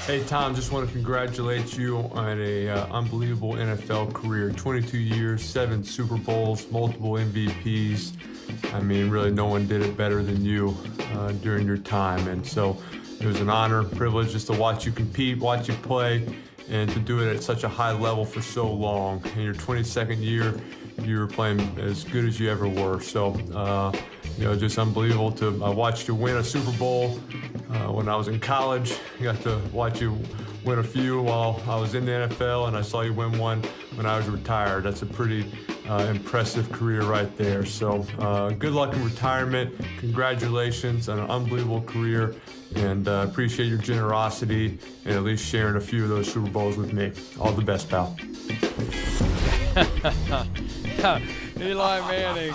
Hey, Tom, just want to congratulate you on a unbelievable NFL career. 22 years, 7 Super Bowls, multiple MVPs. I mean, really, no one did it better than you during your time. And so it was an honor, privilege just to watch you compete, watch you play, and to do it at such a high level for so long. In your 22nd year, you were playing as good as you ever were. So, just unbelievable to I watched you win a Super Bowl when I was in college. I got to watch you win a few while I was in the NFL, and I saw you win one when I was retired. That's a pretty impressive career right there. So good luck in retirement. Congratulations on an unbelievable career, and appreciate your generosity and at least sharing a few of those Super Bowls with me. All the best, pal. Eli Manning.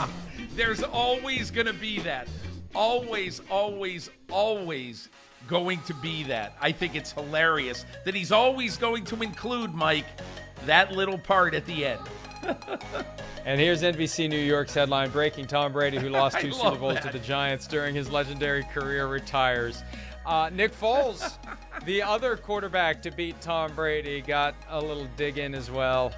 There's always going to be that. Always, always, always going to be that. I think it's hilarious that he's always going to include, Mike, that little part at the end. And here's NBC New York's headline breaking: Tom Brady, who lost 2 Super Bowls to the Giants during his legendary career, retires. Nick Foles, the other quarterback to beat Tom Brady, got a little dig in as well.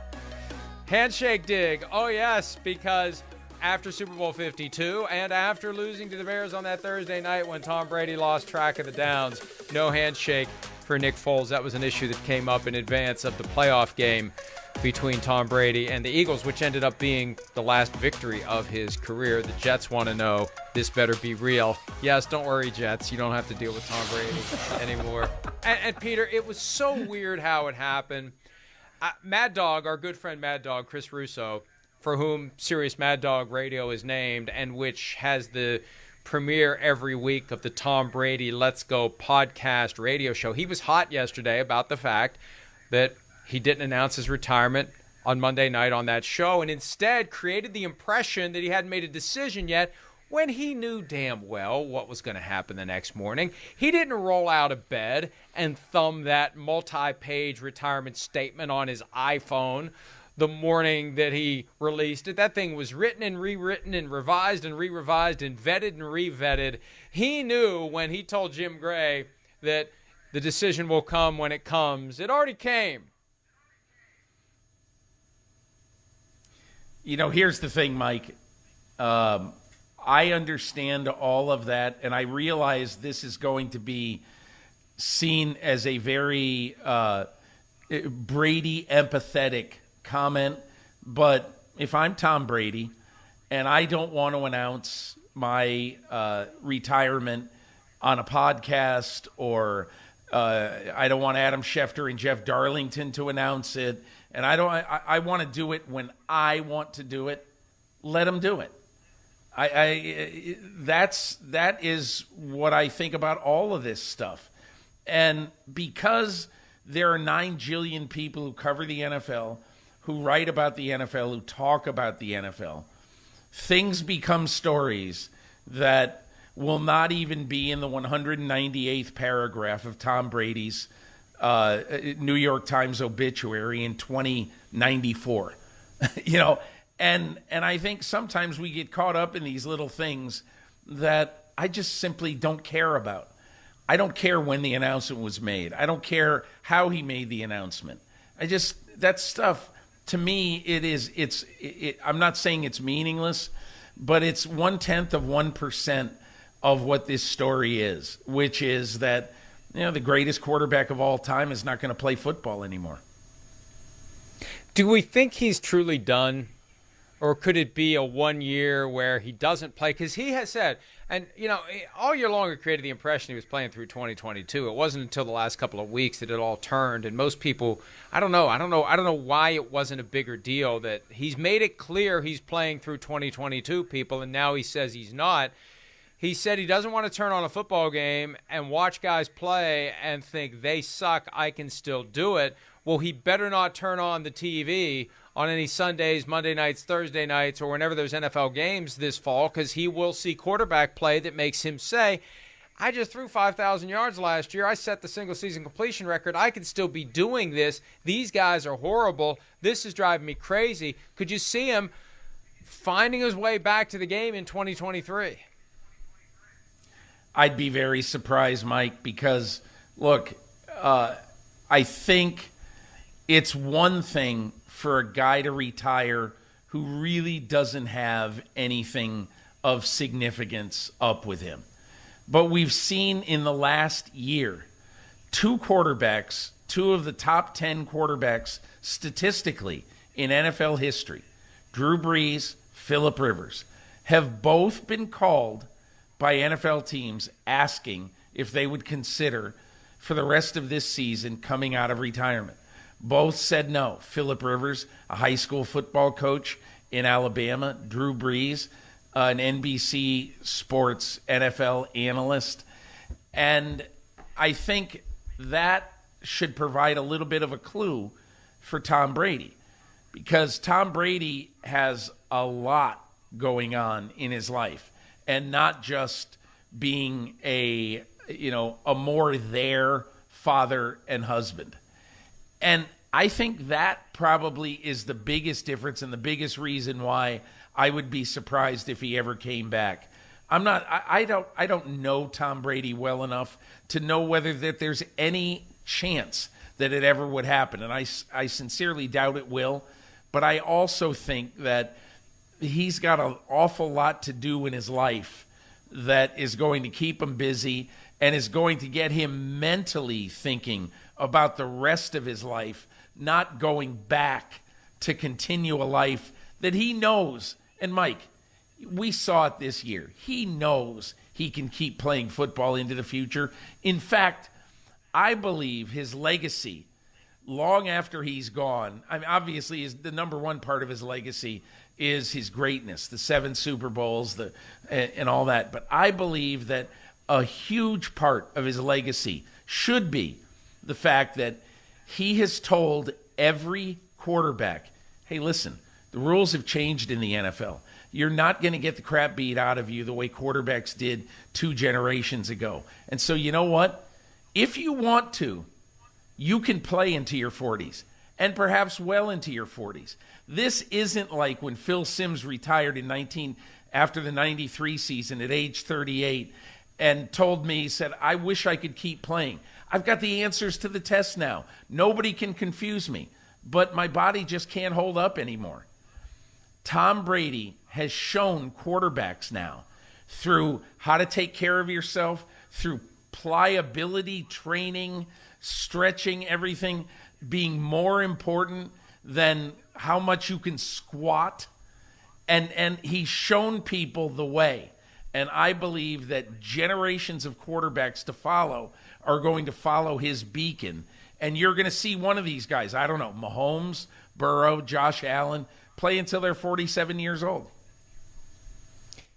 Handshake dig. Oh, yes, because after Super Bowl 52 and after losing to the Bears on that Thursday night when Tom Brady lost track of the downs, no handshake for Nick Foles. That was an issue that came up in advance of the playoff game between Tom Brady and the Eagles, which ended up being the last victory of his career. The Jets want to know, this better be real. Yes, don't worry, Jets. You don't have to deal with Tom Brady anymore. And Peter, it was so weird how it happened. Mad Dog, our good friend Mad Dog, Chris Russo, for whom Sirius Mad Dog Radio is named, and which has the premiere every week of the Tom Brady Let's Go podcast radio show. He was hot yesterday about the fact that he didn't announce his retirement on Monday night on that show, and instead created the impression that he hadn't made a decision yet when he knew damn well what was going to happen the next morning. He didn't roll out of bed and thumb that multi-page retirement statement on his iPhone the morning that he released it. That thing was written and rewritten and revised and re-revised and vetted and re-vetted. He knew when he told Jim Gray that the decision will come when it comes. It already came. You know, here's the thing, Mike. I understand all of that, and I realize this is going to be seen as a very Brady empathetic comment, but if I'm Tom Brady and I don't want to announce my retirement on a podcast, or I don't want Adam Schefter and Jeff Darlington to announce it, and I want to do it when I want to do it, let them do it. That is what I think about all of this stuff. And because there are 9 jillion people who cover the NFL, who write about the NFL, who talk about the NFL, things become stories that will not even be in the 198th paragraph of Tom Brady's New York Times obituary in 2094. And I think sometimes we get caught up in these little things that I just simply don't care about. I don't care when the announcement was made. I don't care how he made the announcement. That stuff, to me, I'm not saying it's meaningless, but it's 0.1% of what this story is, which is that, the greatest quarterback of all time is not going to play football anymore. Do we think he's truly done? Or could it be a 1 year where he doesn't play? Because he has said, and all year long it created the impression he was playing through 2022. It wasn't until the last couple of weeks that it all turned. And most people, I don't know why it wasn't a bigger deal that he's made it clear he's playing through 2022, people, and now he says he's not. He said he doesn't want to turn on a football game and watch guys play and think they suck, I can still do it. Well, he better not turn on the TV on any Sundays, Monday nights, Thursday nights, or whenever there's NFL games this fall, because he will see quarterback play that makes him say, I just threw 5,000 yards last year. I set the single-season completion record. I could still be doing this. These guys are horrible. This is driving me crazy. Could you see him finding his way back to the game in 2023? I'd be very surprised, Mike, because, look, I think it's one thing for a guy to retire who really doesn't have anything of significance up with him. But we've seen in the last year, two of the top 10 quarterbacks statistically in NFL history, Drew Brees, Phillip Rivers, have both been called by NFL teams asking if they would consider for the rest of this season coming out of retirement. Both said no. Phillip Rivers, a high school football coach in Alabama. Drew Brees, an NBC Sports NFL analyst. And I think that should provide a little bit of a clue for Tom Brady, because Tom Brady has a lot going on in his life, and not just being a more there father and husband. And I think that probably is the biggest difference and the biggest reason why I would be surprised if he ever came back. I don't know Tom Brady well enough to know whether that there's any chance that it ever would happen. And I sincerely doubt it will. But I also think that he's got an awful lot to do in his life that is going to keep him busy and is going to get him mentally thinking about the rest of his life, not going back to continue a life that he knows. And Mike, we saw it this year. He knows he can keep playing football into the future. In fact, I believe his legacy, long after he's gone, I mean, obviously the number one part of his legacy is his greatness, the 7 Super Bowls, and all that. But I believe that a huge part of his legacy should be the fact that he has told every quarterback, hey, listen, the rules have changed in the NFL. You're not going to get the crap beat out of you the way quarterbacks did 2 generations ago. And so you know what? If you want to, you can play into your 40s and perhaps well into your 40s. This isn't like when Phil Simms retired after the 93 season at age 38 and told me, he said, I wish I could keep playing. I've got the answers to the test now. Nobody can confuse me, but my body just can't hold up anymore. Tom Brady has shown quarterbacks now through how to take care of yourself, through pliability training, stretching, everything being more important than how much you can squat. And he's shown people the way. And I believe that generations of quarterbacks to follow are going to follow his beacon. And you're going to see one of these guys, I don't know, Mahomes, Burrow, Josh Allen, play until they're 47 years old.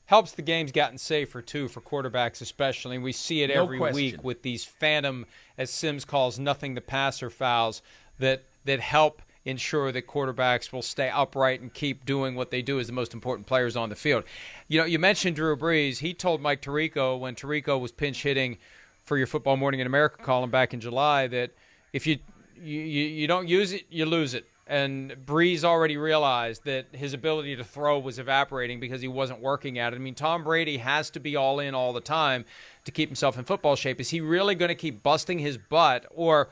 Helps the game's gotten safer, too, for quarterbacks especially. And we see it every week with these phantom, as Sims calls, nothing the passer fouls that help ensure that quarterbacks will stay upright and keep doing what they do as the most important players on the field. You know, you mentioned Drew Brees. He told Mike Tirico when Tirico was pinch hitting for your Football Morning in America column back in July that if you don't use it, you lose it. And Brees already realized that his ability to throw was evaporating because he wasn't working at it. I mean, Tom Brady has to be all in all the time to keep himself in football shape. Is he really going to keep busting his butt or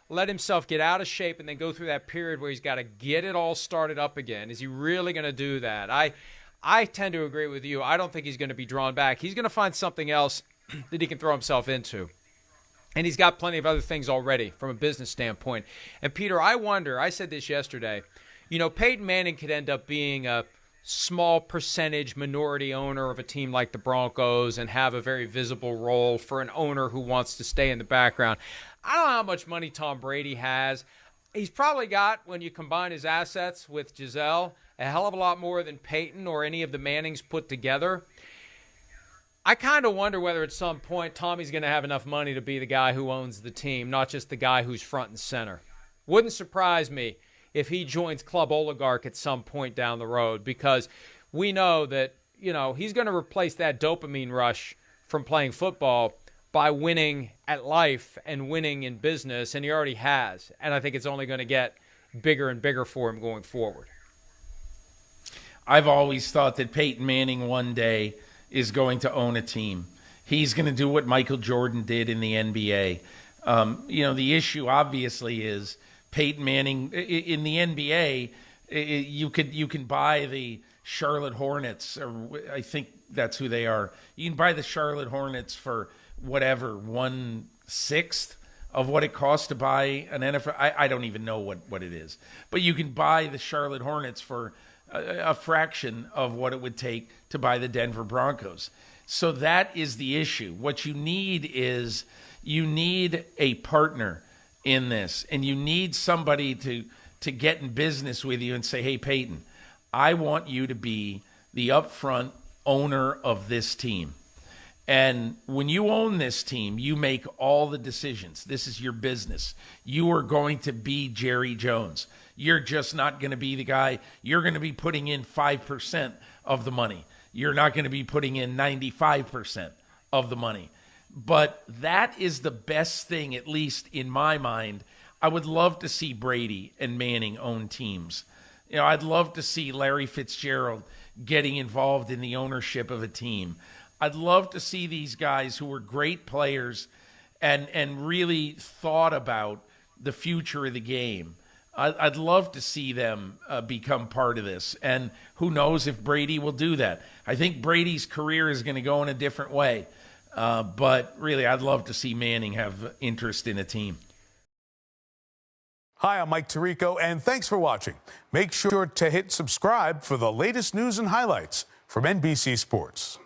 let himself get out of shape and then go through that period where he's got to get it all started up again? Is he really going to do that? I tend to agree with you. I don't think he's going to be drawn back. He's going to find something else that he can throw himself into. And he's got plenty of other things already from a business standpoint. And, Peter, I wonder, I said this yesterday, Peyton Manning could end up being a small percentage minority owner of a team like the Broncos and have a very visible role for an owner who wants to stay in the background. I don't know how much money Tom Brady has. He's probably got, when you combine his assets with Giselle, a hell of a lot more than Peyton or any of the Mannings put together. I kind of wonder whether at some point Tommy's going to have enough money to be the guy who owns the team, not just the guy who's front and center. Wouldn't surprise me if he joins Club Oligarch at some point down the road, because we know that, he's going to replace that dopamine rush from playing football by winning at life and winning in business, and he already has. And I think it's only going to get bigger and bigger for him going forward. I've always thought that Peyton Manning one day is going to own a team. He's going to do what Michael Jordan did in the NBA. The issue obviously is Peyton Manning in the NBA. You can buy the Charlotte Hornets, or I think that's who they are. You can buy the Charlotte Hornets for whatever 1/6 of what it costs to buy an NFL. I don't even know what it is, but you can buy the Charlotte Hornets for a fraction of what it would take to buy the Denver Broncos. So that is the issue. What you need is a partner in this, and you need somebody to get in business with you and say, hey, Peyton, I want you to be the upfront owner of this team. And when you own this team, you make all the decisions. This is your business. You are going to be Jerry Jones. You're just not going to be the guy. You're going to be putting in 5% of the money. You're not going to be putting in 95% of the money. But that is the best thing, at least in my mind. I would love to see Brady and Manning own teams. I'd love to see Larry Fitzgerald getting involved in the ownership of a team. I'd love to see these guys who were great players and really thought about the future of the game. I'd love to see them become part of this. And who knows if Brady will do that. I think Brady's career is going to go in a different way. But really, I'd love to see Manning have interest in a team. Hi, I'm Mike Tirico, and thanks for watching. Make sure to hit subscribe for the latest news and highlights from NBC Sports.